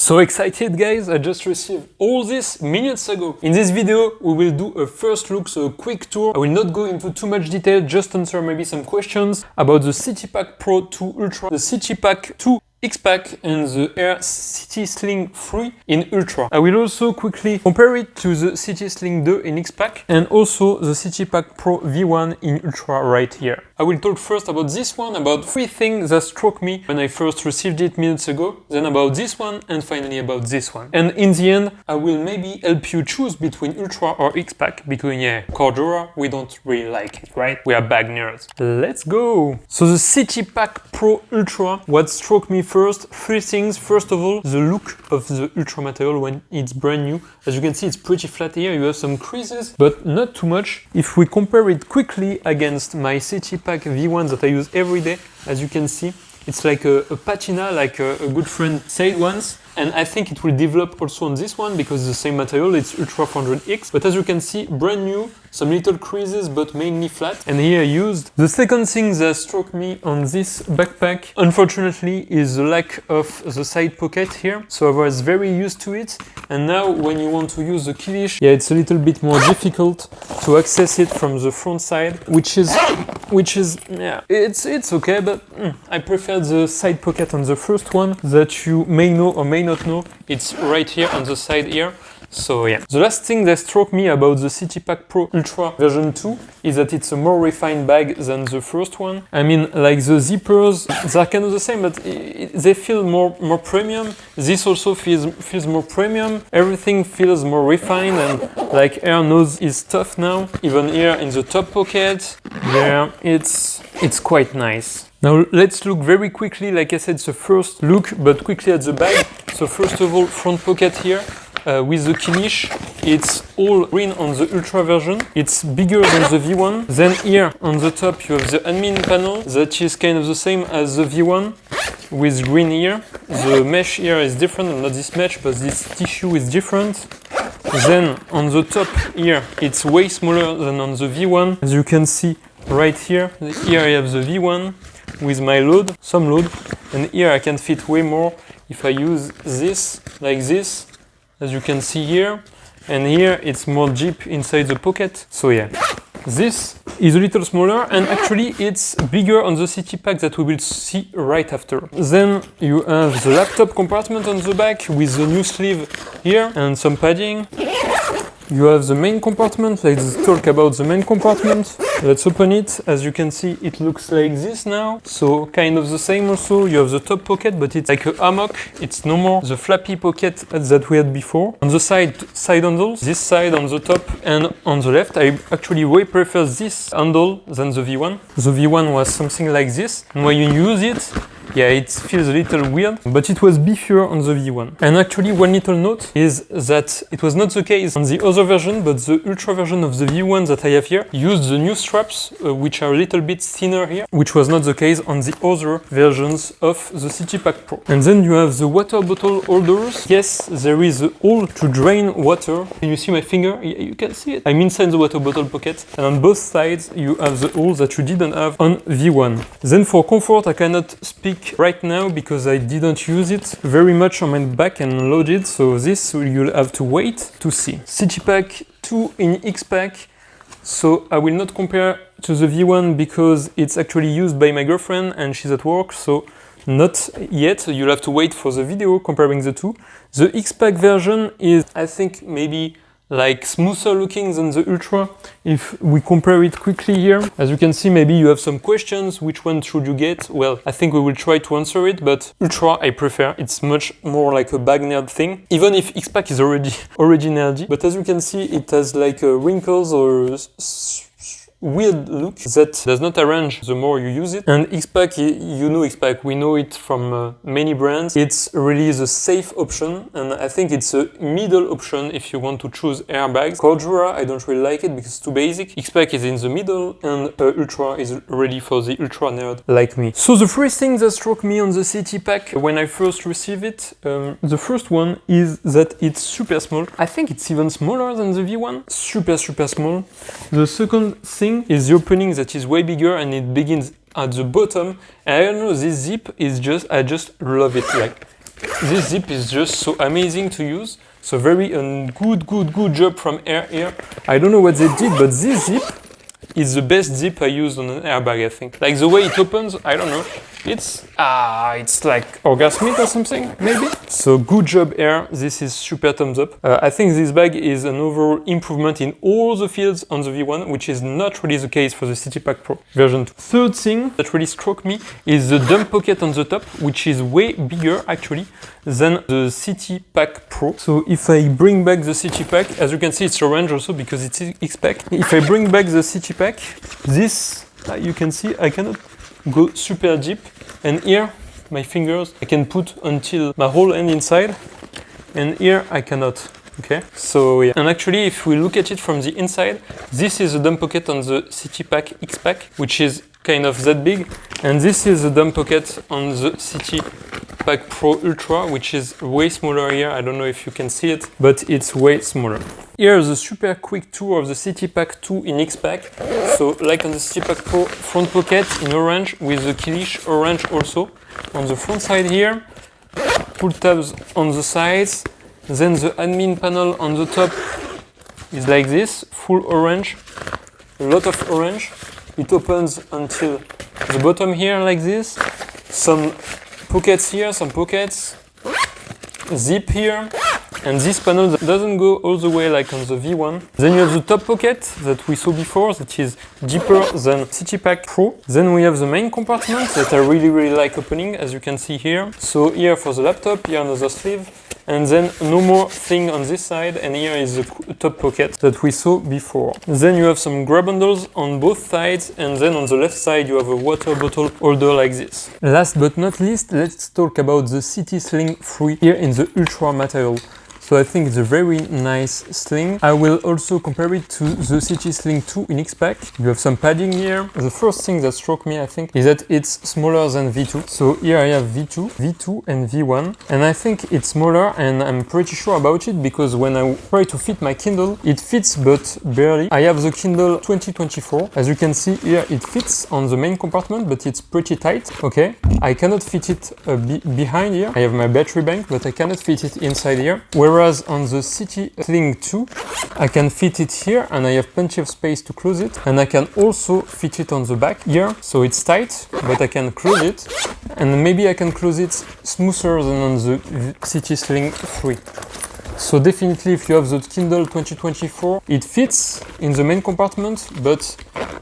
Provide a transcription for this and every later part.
So excited guys, I just received all this minutes ago. In this video we will do a first look, so a quick tour. I will not go into too much detail, just answer maybe some questions about the City Pack Pro 2 Ultra, the City Pack 2 X-PAC and the Air City Sling 3 in Ultra. I will also quickly compare it to the City Sling 2 in X-PAC and also the City Pack Pro V1 in Ultra right here. I will talk first about this one, about three things that struck me when I first received it minutes ago, then about this one, and finally about this one. And in the end, I will maybe help you choose between Ultra or X-PAC, because yeah, Cordura, we don't really like it, right? We are bag nerds. Let's go! So the City Pack Pro Ultra, what struck me first, three things. First of all, the look of the Ultra material when it's brand new. As you can see, it's pretty flat here, you have some creases, but not too much. If we compare it quickly against my City Pack V1 that I use every day, as you can see, it's like a patina, like a good friend said once. And I think it will develop also on this one because it's the same material, it's Ultra 400X. But as you can see, brand new, some little creases, but mainly flat. And here I used. The second thing that struck me on this backpack, unfortunately, is the lack of the side pocket here. So I was very used to it. And now when you want to use the keylish, yeah, it's a little bit more difficult to access it from the front side, which is, yeah, it's okay, but I prefer the side pocket on the first one that you may know or may not know. It's right here on the side here. So yeah. The last thing that struck me about the City Pack Pro Ultra version 2 is that it's a more refined bag than the first one. I mean, like the zippers, they're kind of the same, but they feel more premium. This also feels more premium. Everything feels more refined, and like air nose is tough now. Even here in the top pocket, yeah, it's quite nice. Now let's look very quickly, like I said, it's the first look, but quickly at the bag. So first of all, front pocket here. With the keylish, it's all green on the Ultra version. It's bigger than the V1. Then here on the top you have the admin panel that is kind of the same as the V1 with green here. The mesh here is different, not this mesh, but this tissue is different. Then on the top here it's way smaller than on the V1. As you can see right here, here I have the V1 with my load, some load, and here I can fit way more if I use this like this. As you can see here, and here it's more deep inside the pocket. So yeah, this is a little smaller, and actually it's bigger on the City Pack that we will see right after. Then you have the laptop compartment on the back with the new sleeve here and some padding. You have the main compartment. Let's talk about the main compartment. Let's open it. As you can see, it looks like this now. So kind of the same also. You have the top pocket, but it's like a hammock. It's no more the flappy pocket that we had before. On the side handles, this side on the top and on the left, I actually way prefer this handle than the V1. The V1 was something like this. And when you use it, yeah, it feels a little weird, but it was beefier on the V1. And actually, one little note is that it was not the case on the other version, but the Ultra version of the V1 that I have here used the new straps, which are a little bit thinner here, which was not the case on the other versions of the City Pack Pro. And then you have the water bottle holders. Yes, there is a hole to drain water. Can you see my finger? Yeah, you can see it. I'm inside the water bottle pocket, and on both sides you have the hole that you didn't have on V1. Then for comfort, I cannot speak right now because I didn't use it very much on my back and loaded, so this you'll have to wait to see. City Pack 2 in X-PAC. So I will not compare to the V1 because it's actually used by my girlfriend and she's at work, so not yet. You'll have to wait for the video comparing the two. The X-PAC version is, I think, maybe like smoother looking than the Ultra. If we compare it quickly here, as you can see, maybe you have some questions. Which one should you get? Well, I think we will try to answer it, but Ultra I prefer. It's much more like a bag nerd thing, even if X-PAC is already nerdy. But as you can see, it has like wrinkles or weird look that does not arrange the more you use it. And X-PAC, you know X-PAC, we know it from many brands. It's really the safe option, and I think it's a middle option if you want to choose airbags. Cordura, I don't really like it because it's too basic. X-PAC is in the middle, and Ultra is ready for the Ultra nerd like me. So the first thing that struck me on the City Pack when I first received it, the first one is that it's super small. I think it's even smaller than the V1. Super small. The second thing is the opening that is way bigger and it begins at the bottom. And I don't know, this zip is just, I just love it. Like, This zip is just so amazing to use. So very good job from Air here. I don't know what they did, but this zip is the best zip I used on an airbag, I think. Like the way it opens, I don't know. It's like orgasmic or something, maybe? So good job, Air. This is super thumbs up. I think this bag is an overall improvement in all the fields on the V1, which is not really the case for the City Pack Pro version 2. Third thing that really struck me is the dump pocket on the top, which is way bigger actually than the City Pack Pro. So if I bring back the City Pack, as you can see it's orange also because it's X-PAC. If I bring back the City Pack, this, you can see I cannot go super deep, and here my fingers I can put until my whole hand inside, and here I cannot. Okay, so yeah. And actually if we look at it from the inside, this is a dump pocket on the City Pack X-PAC, which is kind of that big, and this is a dump pocket on the City Pack Pro Ultra, which is way smaller here. I don't know if you can see it, but it's way smaller. Here's a super quick tour of the City Pack 2 in X-PAC. So like on the City Pack Pro, front pocket in orange with the Kilish orange also. On the front side here, pull tabs on the sides. Then the admin panel on the top is like this, full orange, a lot of orange. It opens until the bottom here like this. Some pockets here, some pockets, zip here, and this panel doesn't go all the way like on the V1. Then you have the top pocket that we saw before, that is deeper than City Pack Pro. Then we have the main compartment that I really like opening, as you can see here. So here for the laptop, here another sleeve, and then no more thing on this side, and here is the top pocket that we saw before. Then you have some grab handles on both sides, and then on the left side you have a water bottle holder like this. Last but not least, let's talk about the City Sling 3 here in the Ultra material. So I think it's a very nice sling. I will also compare it to the City Sling 2 in X-PAC. You have some padding here. The first thing that struck me, I think, is that it's smaller than V2. So here I have V2, V2 and V1. And I think it's smaller, and I'm pretty sure about it because when I try to fit my Kindle, it fits but barely. I have the Kindle 2024. As you can see here, it fits on the main compartment, but it's pretty tight. Okay, I cannot fit it behind here. I have my battery bank, but I cannot fit it inside here. Whereas on the City Sling 2, I can fit it here and I have plenty of space to close it, and I can also fit it on the back here, so it's tight, but I can close it, and maybe I can close it smoother than on the City Sling 3. So definitely if you have the Kindle 2024, it fits in the main compartment, but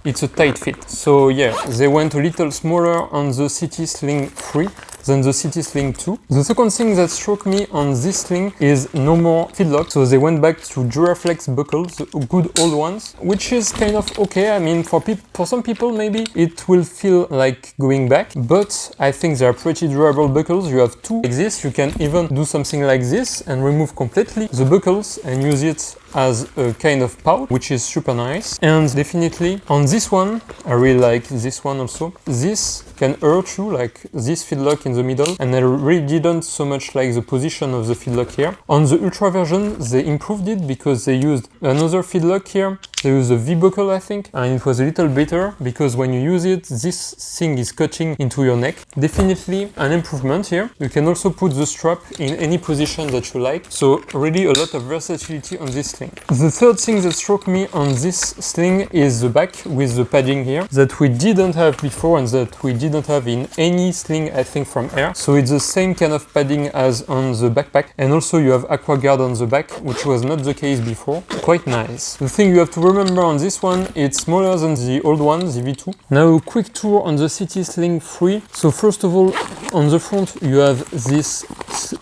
it's a tight fit. So yeah, they went a little smaller on the City Sling 3 than the City Sling 2. The second thing that struck me on this sling is no more feed lock. So they went back to Duraflex buckles, the good old ones, which is kind of okay. I mean, for some people maybe it will feel like going back, but I think they are pretty durable buckles. You have two like this. You can even do something like this and remove completely the buckles and use it as a kind of pouch, which is super nice. And definitely on this one, I really like this one also. This can hurt you, like this feed lock in the middle, and I really didn't so much like the position of the feed lock here. On the Ultra version, they improved it because they used another feed lock here. They used a V-buckle, I think, and it was a little better because when you use it, this thing is cutting into your neck. Definitely an improvement here. You can also put the strap in any position that you like. So really a lot of versatility on this sling. The third thing that struck me on this sling is the back with the padding here that we didn't have before and that we didn't have in any sling, I think, from Air. So it's the same kind of padding as on the backpack, and also you have AquaGuard on the back, which was not the case before. Quite nice. The thing you have to remember on this one, it's smaller than the old one, the V2. Now a quick tour on the City Sling 3. So first of all, on the front you have this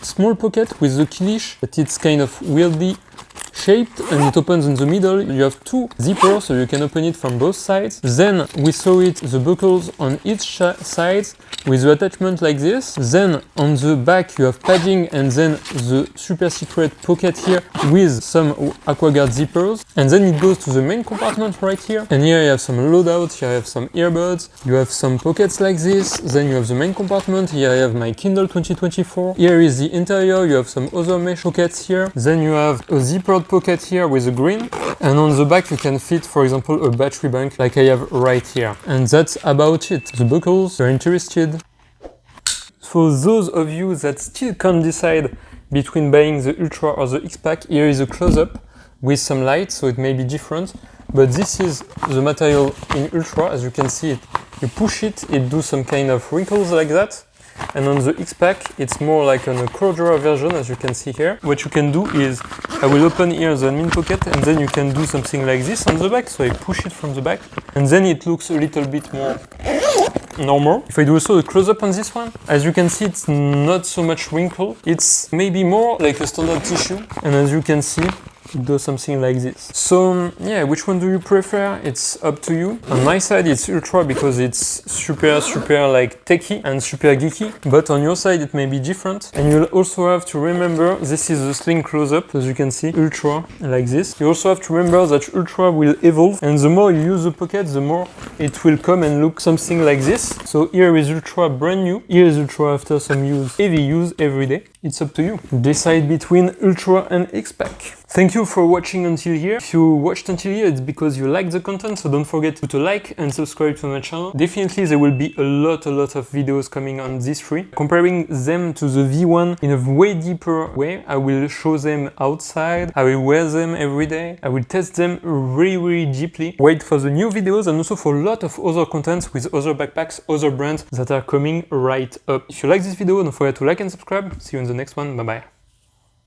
small pocket with the Kilish, but it's kind of weirdly shaped and it opens in the middle. You have two zippers, so you can open it from both sides. Then we saw it, the buckles on each side with the attachment like this. Then on the back you have padding and then the super secret pocket here with some AquaGuard zippers. And then it goes to the main compartment right here. And here you have some loadouts, here you have some earbuds, you have some pockets like this. Then you have the main compartment. Here I have my Kindle 2024. Here is the interior, you have some other mesh pockets here. Then you have a zippered pocket here with a green, and on the back you can fit, for example, a battery bank like I have right here. And that's about it. The buckles, if you're interested. For those of you that still can't decide between buying the Ultra or the X-PAC, here is a close-up with some light, so it may be different. But this is the material in Ultra. As you can see, you push it, it does some kind of wrinkles like that. And on the X-PAC, it's more like on a corduroy version, as you can see here. What you can do is, I will open here the admin pocket, and then you can do something like this on the back. So I push it from the back, and then it looks a little bit more normal. If I do also a close-up on this one, as you can see, it's not so much wrinkle. It's maybe more like a standard tissue, and as you can see, it does something like this. So yeah, which one do you prefer? It's up to you. On my side, it's Ultra because it's super like techy and super geeky, but on your side it may be different. And you'll also have to remember, this is the Sling close-up, as you can see, Ultra like this. You also have to remember that Ultra will evolve, and the more you use the pocket, the more it will come and look something like this. So here is Ultra brand new, here is Ultra after some use, heavy use every day. It's up to you. Decide between Ultra and X-PAC. Thank you for watching until here. If you watched until here, it's because you like the content, so don't forget to like and subscribe to my channel. Definitely there will be a lot of videos coming on these three. Comparing them to the V1 in a way deeper way. I will show them outside, I will wear them every day, I will test them really deeply. Wait for the new videos and also for a lot of other contents with other backpacks, other brands that are coming right up. If you like this video, don't forget to like and subscribe. See you in the next one. Bye bye.